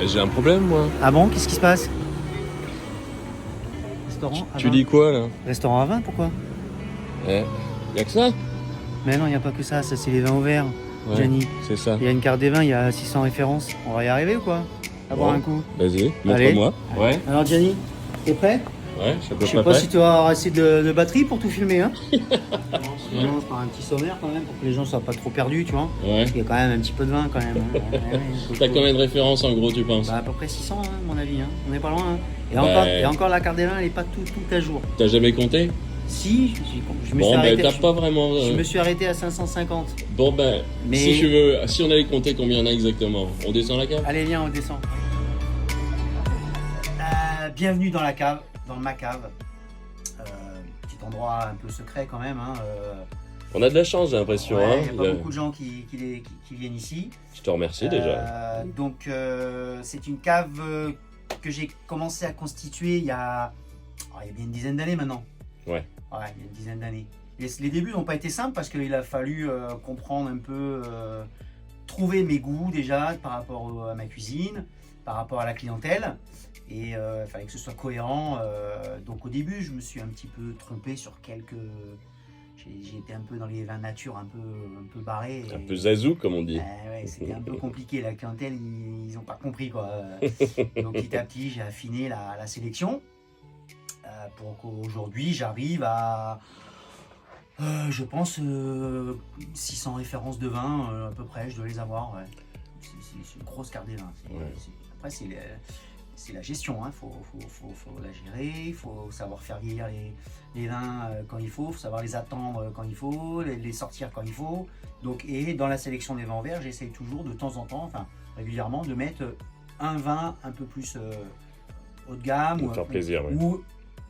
J'ai un problème, moi. Ah bon, qu'est-ce qui se passe? Restaurant à Tu 20. dis quoi, là? Restaurant à 20, pourquoi? Y'a que ça? Mais non, il n'y a pas que ça c'est les vins au verre. Ouais, Gianni, c'est ça. il y a une carte des vins, il y a 600 références. On va y arriver ou quoi? À boire Bon, un coup. Vas-y, Allez. montre-moi. Ouais, Alors Gianni, t'es prêt? ouais, je suis à peu Je sais près pas prêt. si tu vas avoir assez de batterie pour tout filmer, hein. On commence par un petit sommaire quand même, pour que les gens soient pas trop perdus, tu vois. Ouais. Parce qu'il y a quand même un petit peu de vin quand même. Hein. T'as combien de références, en gros, tu penses? Bah, à peu près 600, hein, à mon avis. Hein. On n'est pas loin. Hein. Et, Bah, encore, la carte des vins, elle est pas tout à jour. T'as jamais compté? Si, je me suis Bon, arrêté. t'as pas vraiment... Je me suis arrêté à 550. Bon, Mais- si on allait compter combien il y en a exactement, on descend la cave? Allez, viens, on descend. Bienvenue dans la cave, dans ma cave. Petit endroit un peu secret quand même. Hein. On a de la chance, j'ai l'impression. Ouais, Hein. il n'y a pas beaucoup de gens qui viennent ici. Je te remercie déjà. Donc, c'est une cave que j'ai commencé à constituer il y a bien une dizaine d'années maintenant. Ouais. Ouais, il y a une dizaine d'années. Les débuts n'ont pas été simples parce qu'il a fallu comprendre un peu, trouver mes goûts déjà par rapport à ma cuisine, par rapport à la clientèle. Et il fallait que ce soit cohérent. Donc au début, je me suis un petit peu trompé sur quelques... J'ai été un peu dans les vins nature, un peu barré. Un peu zazou, comme on dit. Ouais, c'était un peu compliqué. La clientèle, ils n'ont pas compris, quoi. Donc petit à petit, j'ai affiné la sélection pour qu'aujourd'hui, j'arrive à... je pense 600 références de vin à peu près, je dois les avoir. Ouais. C'est une grosse carte des vins. Après, c'est la gestion, hein. Faut la gérer, il faut savoir faire vieillir les vins quand il faut savoir les attendre quand il faut, les sortir quand il faut. Donc, et dans la sélection des vins verts, j'essaye toujours de temps en temps, enfin régulièrement, de mettre un vin un peu plus haut de gamme ou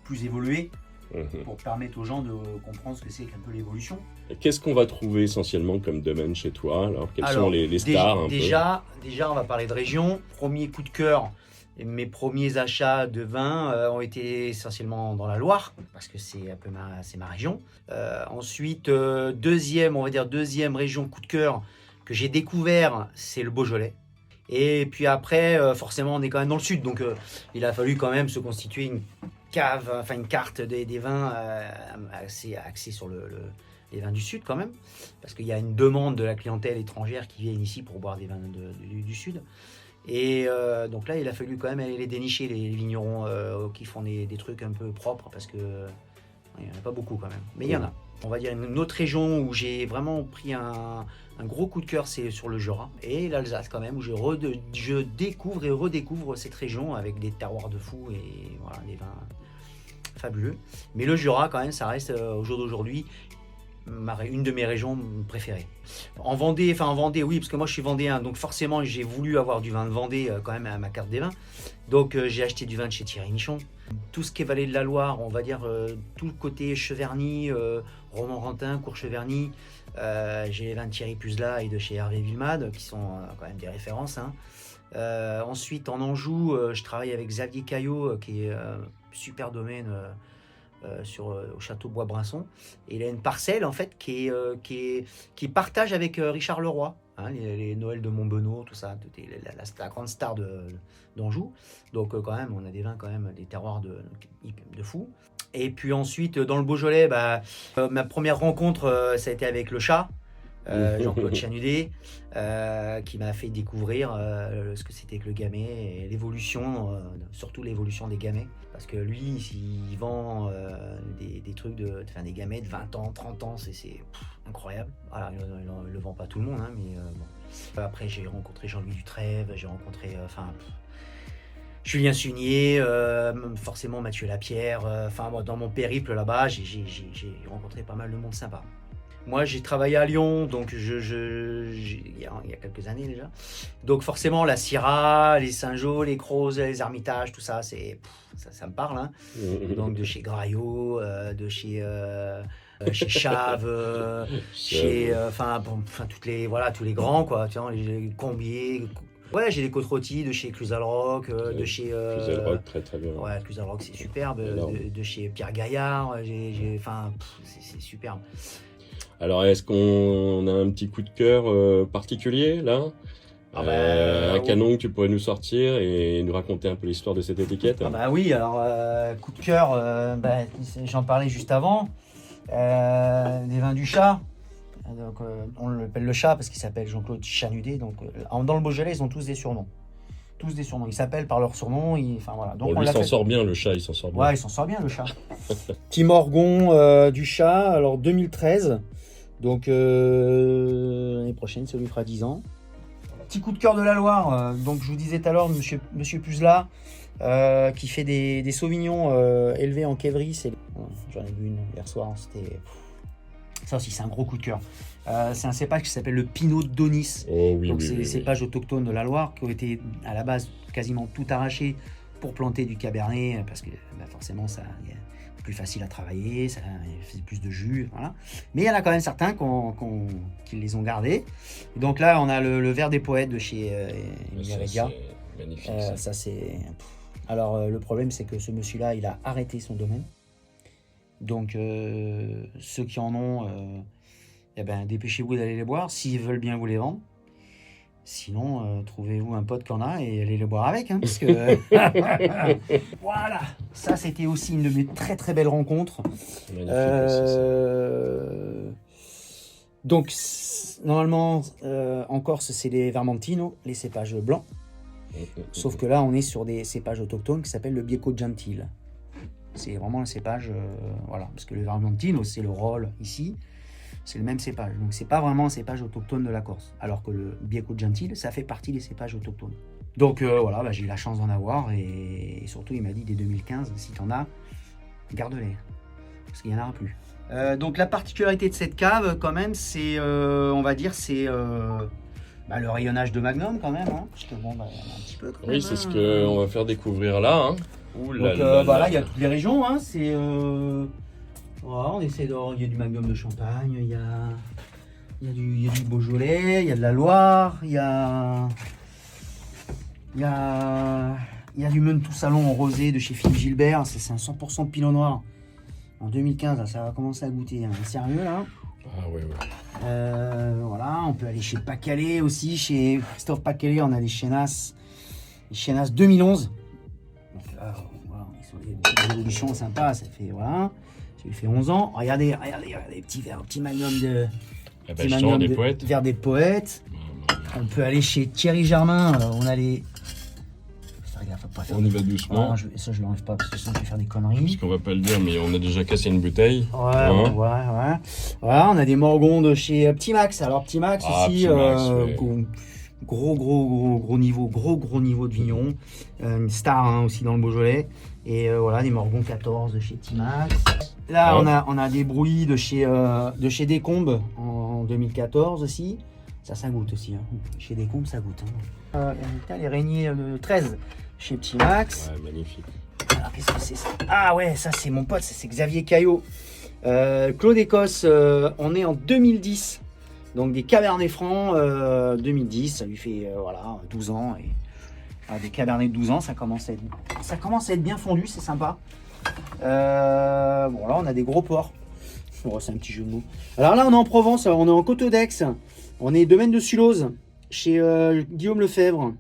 plus évolué. Pour permettre aux gens de comprendre ce que c'est qu'un peu l'évolution. Qu'est-ce qu'on va trouver essentiellement comme domaine chez toi? Alors, quels sont les stars déjà, on va parler de région. Premier coup de cœur, mes premiers achats de vin ont été essentiellement dans la Loire, parce que c'est un peu ma région. Ensuite, deuxième région coup de cœur que j'ai découvert, c'est le Beaujolais. Et puis après, forcément, on est quand même dans le sud, donc il a fallu quand même se constituer une carte des vins assez axée sur les vins du sud quand même, parce qu'il y a une demande de la clientèle étrangère qui vient ici pour boire des vins du sud. Et donc là, il a fallu quand même aller les dénicher, les vignerons qui font des trucs un peu propres, parce que il n'y en a pas beaucoup quand même, mais il y en a. On va dire une autre région où j'ai vraiment pris un gros coup de cœur, c'est sur le Jura et l'Alsace quand même, où je découvre et redécouvre cette région avec des terroirs de fou et voilà, des vins fabuleux. Mais le Jura quand même, ça reste au jour d'aujourd'hui une de mes régions préférées. En Vendée, oui, parce que moi je suis vendéen, donc forcément j'ai voulu avoir du vin de Vendée quand même à ma carte des vins. Donc j'ai acheté du vin de chez Thierry Michon. Tout ce qui est vallée de la Loire, on va dire tout le côté Cheverny, Romorantin, Courcheverny. J'ai les vins de Thierry Puzla et de chez Hervé Villemade, qui sont quand même des références. Hein. Ensuite en Anjou, je travaille avec Xavier Caillot, qui est super domaine au château Bois-Brinson, et il a une parcelle en fait qui partage avec Richard Leroy, hein, les Noëls de Montbenoît, tout ça, la grande star d'Anjou. Donc quand même, on a des vins quand même, des terroirs de fou. Et puis ensuite dans le Beaujolais, ma première rencontre, ça a été avec le chat. Jean-Claude Chanudet, qui m'a fait découvrir ce que c'était que le gamay et l'évolution, surtout l'évolution des gamets, parce que lui il vend des trucs des gamets de 20 ans, 30 ans, c'est incroyable. Voilà, il le vend pas tout le monde, hein, mais bon. Après j'ai rencontré Jean-Louis Dutrève, j'ai rencontré Julien Sunier, forcément Mathieu Lapierre. Moi, dans mon périple là-bas, j'ai rencontré pas mal de monde sympa. Moi, j'ai travaillé à Lyon, donc il y a quelques années déjà. Donc forcément, la Syrah, les Saint-Jean, les Crozes, les Hermitages, tout ça, ça me parle. Hein. Donc de chez Graillot, de chez Chave, tous les grands, quoi. Tu vois, les Combier. Ouais, j'ai des côtes rôties de chez Cluzalrock, de chez... Cluzalrock, très très bien. Ouais, Cluzalrock, c'est superbe. De chez Pierre Gaillard, c'est superbe. Alors, est-ce qu'on a un petit coup de cœur particulier, là? un canon que tu pourrais nous sortir et nous raconter un peu l'histoire de cette étiquette? Ah bah oui, alors coup de cœur, j'en parlais juste avant, des vins du chat. Donc, on l'appelle le chat parce qu'il s'appelle Jean-Claude Chanudet. Donc, dans le Beaujolais, ils ont tous des surnoms. Tous des surnoms. Ils s'appellent par leur surnom. Enfin, voilà. Donc, bon, lui, il s'en sort bien, le chat, il s'en sort bien. Ouais, il s'en sort bien, le chat. Petit Morgon du chat, alors 2013. Donc, l'année prochaine, ça lui fera 10 ans. Petit coup de cœur de la Loire. Donc, je vous disais tout à l'heure, monsieur Puzla, qui fait des sauvignons élevés en kévri. J'en ai bu une hier soir. C'était... Ça aussi, c'est un gros coup de cœur. C'est un cépage qui s'appelle le Pinot d'Onis. Oh, oui, donc, oui, c'est oui, des cépages autochtones de la Loire qui ont été à la base quasiment tout arrachés pour planter du cabernet parce que forcément, c'est plus facile à travailler, ça fait plus de jus. Voilà. Mais il y en a quand même certains qui les ont gardés. Et donc là, on a le Verre des Poètes de chez Heredia. C'est magnifique. Ça, c'est... Alors, le problème, c'est que ce monsieur-là, il a arrêté son domaine. Donc, ceux qui en ont, dépêchez-vous d'aller les boire s'ils veulent bien vous les vendre. Sinon, trouvez-vous un pote qui en a et allez le boire avec. Hein, parce que... Voilà, ça c'était aussi une de mes très très belles rencontres. Donc, normalement, en Corse, c'est les Vermentino, les cépages blancs. Sauf que là, on est sur des cépages autochtones qui s'appellent le Bieco Gentil. C'est vraiment un cépage, voilà, parce que le Vermentino, c'est le rôle ici, c'est le même cépage. Donc, c'est pas vraiment un cépage autochtone de la Corse. Alors que le Bieco Gentil, ça fait partie des cépages autochtones. Donc, voilà, j'ai eu la chance d'en avoir. Et surtout, il m'a dit, dès 2015, si t'en as, garde-les. Parce qu'il n'y en aura plus. Donc, la particularité de cette cave, quand même, c'est, on va dire, c'est... le rayonnage de Magnum, quand même. Hein, parce que, bon, il y en a un petit peu, quand même. Oui, c'est ce qu'on va faire découvrir là. Hein. Donc là, il y a toutes les régions. Hein, c'est, voilà, on essaie il y a du Magnum de Champagne, il y a du Beaujolais, il y a de la Loire, il y a du Menetou Salon en rosé de chez Philippe Gilbert. C'est un 100% de Pinot Noir. En 2015, là, ça va commencer à goûter. Hein, sérieux, là. Ah ouais. Voilà, on peut aller chez Pacalé aussi. Chez Christophe Pacalé, on a des Chenas 2011. Donc là, voilà, on est sur des évolutions sympas. Ça fait, voilà, ça lui fait 11 ans. Regardez, petit verre, petit Magnum de... des Poètes. Verre des Poètes. On peut aller chez Thierry Germain. On a les... On y va doucement. Ah, ça, je l'enlève pas parce que sinon je vais faire des conneries. Parce qu'on va pas le dire, mais on a déjà cassé une bouteille. Ouais. Voilà, on a des Morgons de chez Petit Max. Alors, Petit Max aussi, ouais. gros niveau de vigneron. Une star hein, aussi dans le Beaujolais. Et voilà, des Morgons 14 de chez Petit Max. Là, on a des Brouillis de chez Descombes en 2014 aussi. Ça goûte aussi. Hein. Chez Descombes, ça goûte. Hein. Les Régniers 13 chez Petit Max. Ouais, magnifique. Alors, qu'est-ce que c'est ça? Ah ouais, ça c'est mon pote, c'est Xavier Caillot. Claude Écosse, on est en 2010. Donc des Cabernets Francs 2010, ça lui fait 12 ans. Et, des Cabernets de 12 ans, ça commence à être bien fondu, c'est sympa. Bon là on a des gros porcs. Oh, c'est un petit jeu de mots. Alors là on est en Provence, on est en Côte d'Aix. On est domaine de Sulose, chez Guillaume Lefebvre.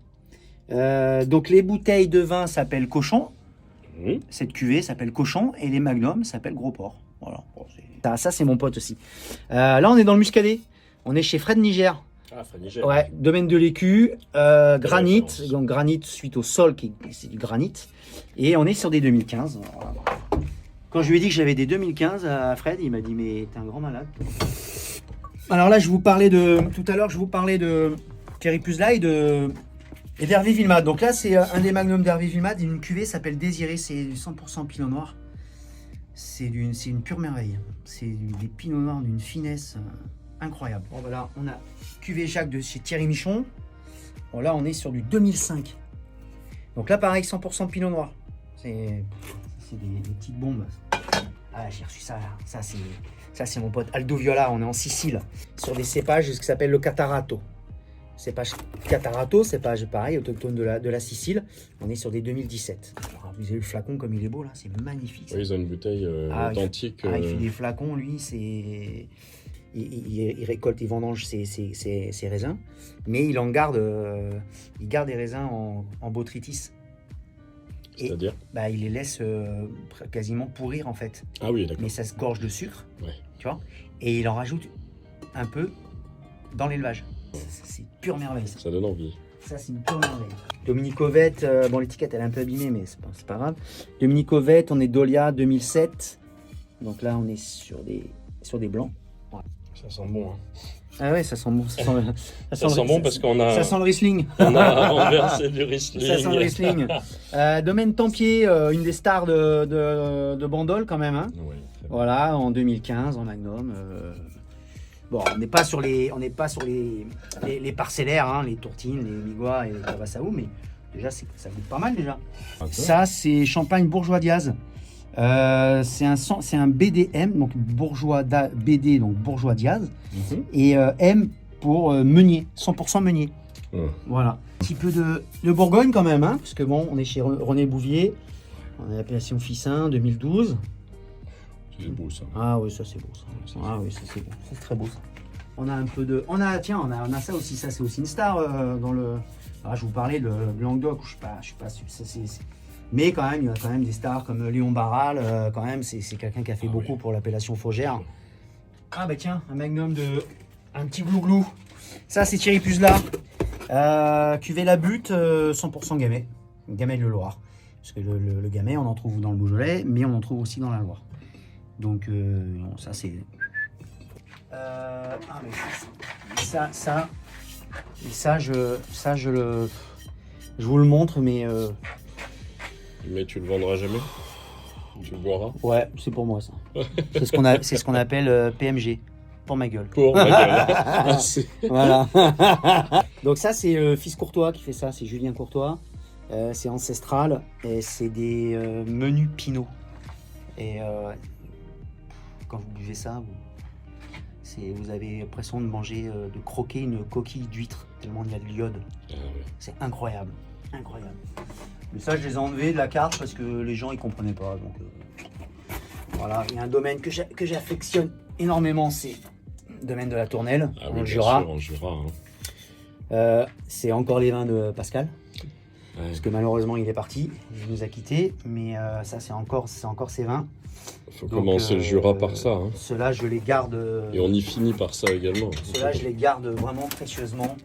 Donc les bouteilles de vin s'appellent Cochon. Cette cuvée s'appelle Cochon et les Magnums s'appellent Gros Porc. Voilà. Bon, ça c'est mon pote aussi. Là on est dans le Muscadet. On est chez Fred Niger. Ah, Fred Niger. Ouais, domaine de l'Écu, granit. Donc granit suite au sol, c'est du granit. Et on est sur des 2015. Voilà. Quand je lui ai dit que j'avais des 2015 à Fred, il m'a dit mais t'es un grand malade. Alors là, tout à l'heure, je vous parlais de Thierry Puzla et d'Hervé Villemade. Donc là, c'est un des magnums d'Hervé Villemade. Une cuvée s'appelle Désiré. C'est du 100% Pinot Noir. C'est une pure merveille. C'est des Pinot Noirs d'une finesse incroyable. Bon, voilà, on a cuvée Jacques de chez Thierry Michon. Bon, là, on est sur du 2005. Donc là, pareil, 100% Pinot Noir. C'est des petites bombes. Ah, j'ai reçu ça là. Ça, c'est mon pote Aldo Viola. On est en Sicile sur des cépages qui s'appellent le Catarato. Cépage Catarato, cépage pareil, autochtone de la Sicile. On est sur des 2017. Alors, vous avez le flacon comme il est beau là, c'est magnifique. Oui, ils ont une bouteille authentique. Il fait des flacons, lui, c'est... il récolte, il vendange ses raisins, mais il garde des raisins en botrytis. C'est-à-dire il les laisse quasiment pourrir en fait. Ah oui, d'accord. Mais ça se gorge de sucre, Ouais. tu vois, et il en rajoute un peu dans l'élevage. C'est pure merveille ça. Ça donne envie. Ça, c'est une pure merveille. Dominique Ovette, l'étiquette elle est un peu abîmée, mais c'est pas grave. Dominique Ovette, on est Dolia 2007. Donc là, on est sur des blancs. Ça sent bon. Hein. Ah ouais, ça sent bon. Ça sent bon parce qu'on a. Ça sent le Riesling. On a renversé du Riesling. Ça sent le Riesling. Domaine Tempier, une des stars de Bandol quand même. Hein. Oui, voilà, en 2015, en Magnum. Bon, on n'est pas sur les parcellaires, hein, les tourtines, les migois et les cavassaou, mais déjà ça goûte pas mal déjà. Okay. Ça, c'est Champagne Bourgeois Diaz. C'est un BDM, donc Bourgeois BD, donc Bourgeois Diaz, et M pour Meunier, 100% Meunier. Voilà. Un petit peu de Bourgogne quand même, hein, parce que bon, on est chez René Bouvier, on a l'appellation Fissin 2012. C'est beau ça. Ah oui, ça c'est beau ça. Ah oui, ça c'est beau. C'est très beau ça. On a un peu de. On a ça aussi. Ça c'est aussi une star dans le. Alors, je vous parlais de Languedoc. Je suis pas sûr. Mais quand même, il y a quand même des stars comme Léon Barral. Quand même, c'est quelqu'un qui a fait beaucoup pour l'appellation Faugère. Ah bah tiens, un magnum un petit glouglou. Ça c'est Thierry Puzla. Cuvée La Butte, 100% Gamay. Gamay de le Loire. Parce que le Gamay, on en trouve dans le Beaujolais, mais on en trouve aussi dans la Loire. Donc ça c'est. Je vous le montre, mais. Mais tu le vendras jamais. Tu le boiras. Ouais, c'est pour moi ça. C'est ce qu'on appelle PMG. Pour ma gueule. Pour ma gueule. Voilà. Donc ça c'est Fils Courtois qui fait ça, c'est Julien Courtois. C'est ancestral et c'est des menus Pinot. Et quand vous buvez ça, vous avez l'impression de manger, de croquer une coquille d'huître, tellement il y a de l'iode. Ah, ouais. C'est incroyable, incroyable. Mais ça, je les ai enlevés de la carte parce que les gens, ils comprenaient pas. Donc, voilà, il y a un domaine que j'affectionne énormément, c'est le domaine de la Tournelle, en Jura. Sûr, en Jura. Hein. C'est encore les vins de Pascal. Ouais. Parce que malheureusement, il est parti, il nous a quittés. Mais ça, c'est encore ses vins. Il faut commencer le Jura par ça. Hein. Ceux-là, je les garde. Et on y finit par ça également. Ceux-là, je les garde vraiment précieusement.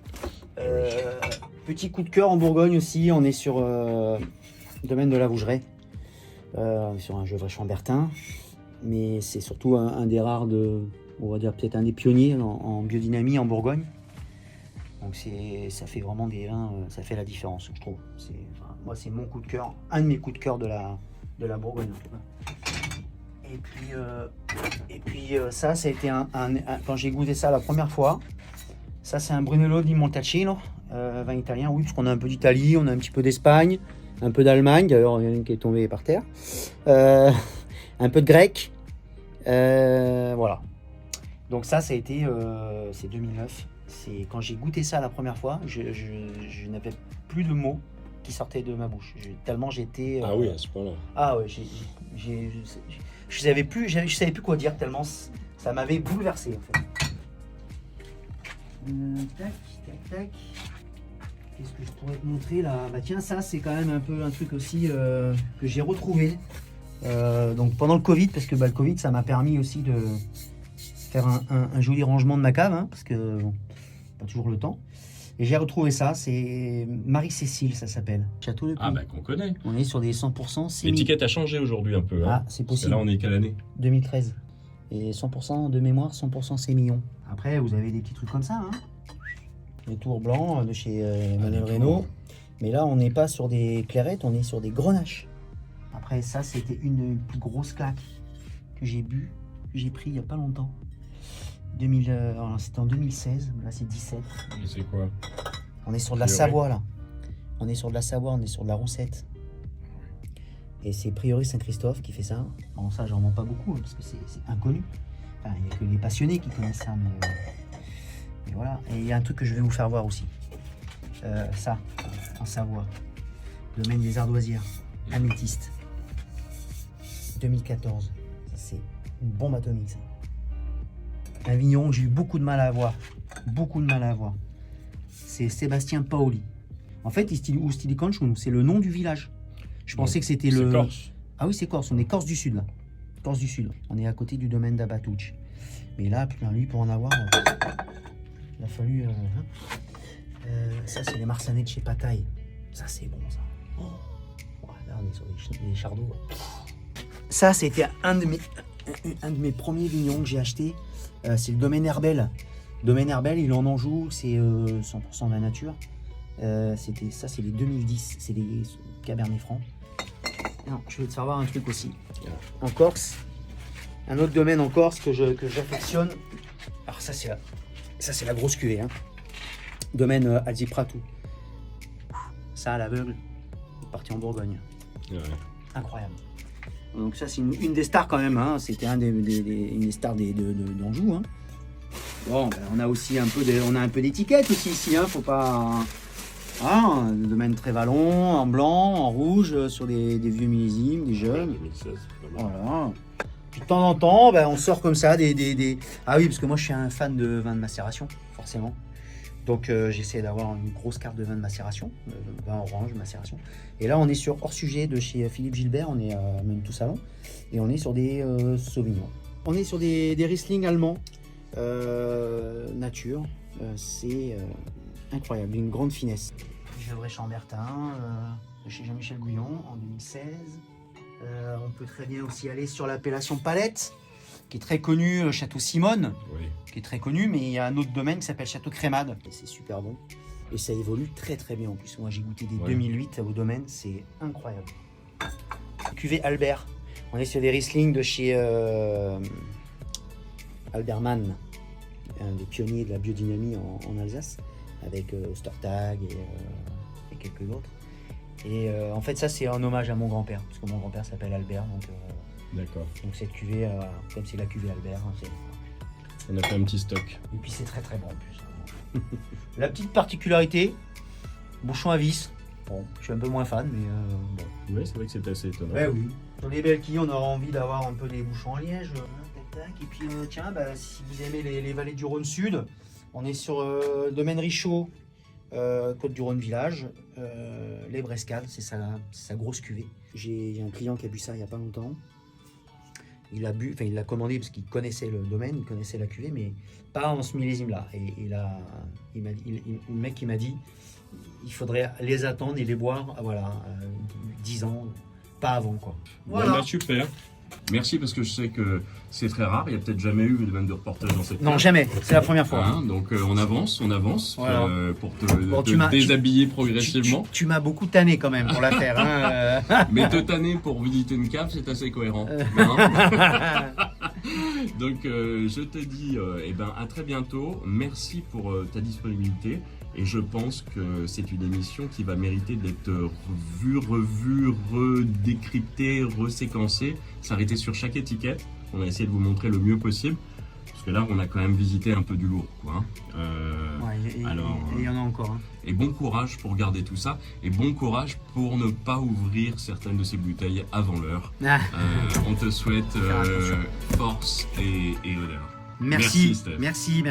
Petit coup de cœur en Bourgogne aussi. On est sur le domaine de la Vougeraie. On est sur un Gevrey Chambertin. Mais c'est surtout un des rares on va dire peut-être un des pionniers en biodynamie en Bourgogne. Donc ça fait vraiment des vins, ça fait la différence, je trouve. Moi, c'est mon coup de cœur, un de mes coups de cœur de la Bourgogne. Et puis ça a été quand j'ai goûté ça la première fois, ça c'est un Brunello di Montalcino, vin italien, oui, parce qu'on a un peu d'Italie, on a un petit peu d'Espagne, un peu d'Allemagne, d'ailleurs il y en a une qui est tombée par terre, un peu de grec, voilà. Donc ça a été, c'est 2009, c'est quand j'ai goûté ça la première fois, je n'avais plus de mots qui sortaient de ma bouche, tellement j'étais... Ah oui, à ce point-là. Ah ouais, je savais plus quoi dire tellement ça m'avait bouleversé en fait. Tac. Qu'est-ce que je pourrais te montrer là? Bah tiens, ça c'est quand même un peu un truc aussi que j'ai retrouvé. Donc pendant le Covid, parce que le Covid ça m'a permis aussi de faire un joli rangement de ma cave, hein, parce que bon, pas toujours le temps. Et j'ai retrouvé ça, c'est Marie-Cécile, ça s'appelle. Château de Puy. Ah bah qu'on connaît. On est sur des 100% sémillon. L'étiquette a changé aujourd'hui un peu. Hein. Ah, c'est possible. Là, on est quelle année? 2013. Et 100% de mémoire, 100% sémillon. Après, vous avez des petits trucs comme ça. Hein. Les tours blancs de chez Emmanuel Reynaud. Mais là, on n'est pas sur des clairettes, on est sur des grenaches. Après, ça, c'était une plus grosse claque que j'ai bu, que j'ai pris il n'y a pas longtemps. C'était en 2016, là c'est 17. Et c'est quoi? On est sur de la Savoie là. On est sur de la Savoie, on est sur de la Roussette. Et c'est Prieuré Saint-Christophe qui fait ça. Bon, ça, j'en vends pas beaucoup parce que c'est inconnu. Enfin, il n'y a que les passionnés qui connaissent ça. Mais voilà. Et il y a un truc que je vais vous faire voir aussi. Ça, en Savoie. Domaine des Ardoisières. Améthyste. 2014. Ça, c'est une bombe atomique ça. Un vigneron que j'ai eu beaucoup de mal à avoir. Beaucoup de mal à avoir. C'est Sébastien Paoli. En fait, Ustilicon, c'est le nom du village. Je pensais que c'était le... C'est corse. Ah oui, c'est Corse. On est Corse du Sud, là. Corse du Sud. On est à côté du domaine d'Abatouch. Mais là, putain, lui, pour en avoir, il a fallu... ça, c'est les Marsanais de chez Pataille. Ça, c'est bon, ça. Oh. Ouais, là, on est sur les chardons. Ça, c'était un de mes premiers vignons que j'ai acheté. C'est le domaine Herbel. Domaine Herbel, il est en Anjou. C'est 100% de la nature. Ça, c'est les 2010. C'est les Cabernet Franc. Non, je vais te savoir un truc aussi. En Corse, un autre domaine en Corse que j'affectionne. Alors ça c'est la grosse cuvée. Hein. Domaine Alzipratou. Ça à l'aveugle, parti en Bourgogne. Ouais. Incroyable. Donc ça c'est une des stars quand même. Hein. C'était une des stars d'Anjou. Hein. Bon, ben, on a aussi un peu d'étiquette aussi ici. Hein. Faut pas. Ah, un domaine très vallon, en blanc, en rouge, sur des vieux millésimes, des jeunes. 2016, c'est pas mal. Voilà. Puis de temps en temps, ben, on sort comme ça des... Ah oui, parce que moi je suis un fan de vin de macération, forcément. Donc j'essaie d'avoir une grosse carte de vin de macération, vin orange, macération. Et là on est sur Hors Sujet de chez Philippe Gilbert, on est à Menetou Salon. Et on est sur des Sauvignons. On est sur des Riesling allemands, nature. C'est incroyable, une grande finesse. Gevrey Chambertin, de chez Jean-Michel Gouillon en 2016. On peut très bien aussi aller sur l'appellation Palette, qui est très connue, Château Simone, Oui. qui est très connu, mais il y a un autre domaine qui s'appelle Château Crémade. Et c'est super bon. Et ça évolue très très bien en plus. Moi j'ai goûté des 2008 au domaine, c'est incroyable. Cuvée Albert. On est sur des Riesling de chez Albermann, un des pionniers de la biodynamie en Alsace, avec Ostertag et quelques autres. Et en fait ça c'est un hommage à mon grand-père, parce que mon grand-père s'appelle Albert, D'accord. donc cette cuvée, comme c'est la cuvée Albert, hein, On a fait un petit stock. et puis c'est très très bon en plus. La petite particularité, bouchon à vis. Bon, je suis un peu moins fan, mais bon. Oui, c'est vrai que c'est assez étonnant. Ouais, oui. Sur les belles quilles, on aura envie d'avoir un peu des bouchons en liège. Tac, tac. Et puis tiens, bah, si vous aimez les vallées du Rhône Sud, on est sur le domaine Richaud, Côte du Rhône Village, les Brescades, c'est sa grosse cuvée. J'ai un client qui a bu ça il n'y a pas longtemps. Il l'a commandé parce qu'il connaissait le domaine, il connaissait la cuvée, mais pas en ce millésime-là. Et là, le mec il m'a dit, il faudrait les attendre et les boire, voilà, 10 ans, pas avant quoi. Voilà. Bon, bah, super. Merci parce que je sais que c'est très rare. Il n'y a peut-être jamais eu de de reportage dans cette Non, jamais. C'est la première fois. Hein, donc on avance voilà. pour te déshabiller progressivement. Tu m'as beaucoup tanné quand même pour la faire. Hein. Mais te tanner pour visiter une cave, c'est assez cohérent. Hein. Donc je te dis à très bientôt. Merci pour ta disponibilité. Et je pense que c'est une émission qui va mériter d'être revue, redécryptée, reséquencée, s'arrêter sur chaque étiquette. On a essayé de vous montrer le mieux possible, parce que là, on a quand même visité un peu du lourd, quoi. Il y en a encore. Hein. Et bon courage pour garder tout ça, et bon courage pour ne pas ouvrir certaines de ces bouteilles avant l'heure. On te souhaite force et honneur. Merci, Steph. merci.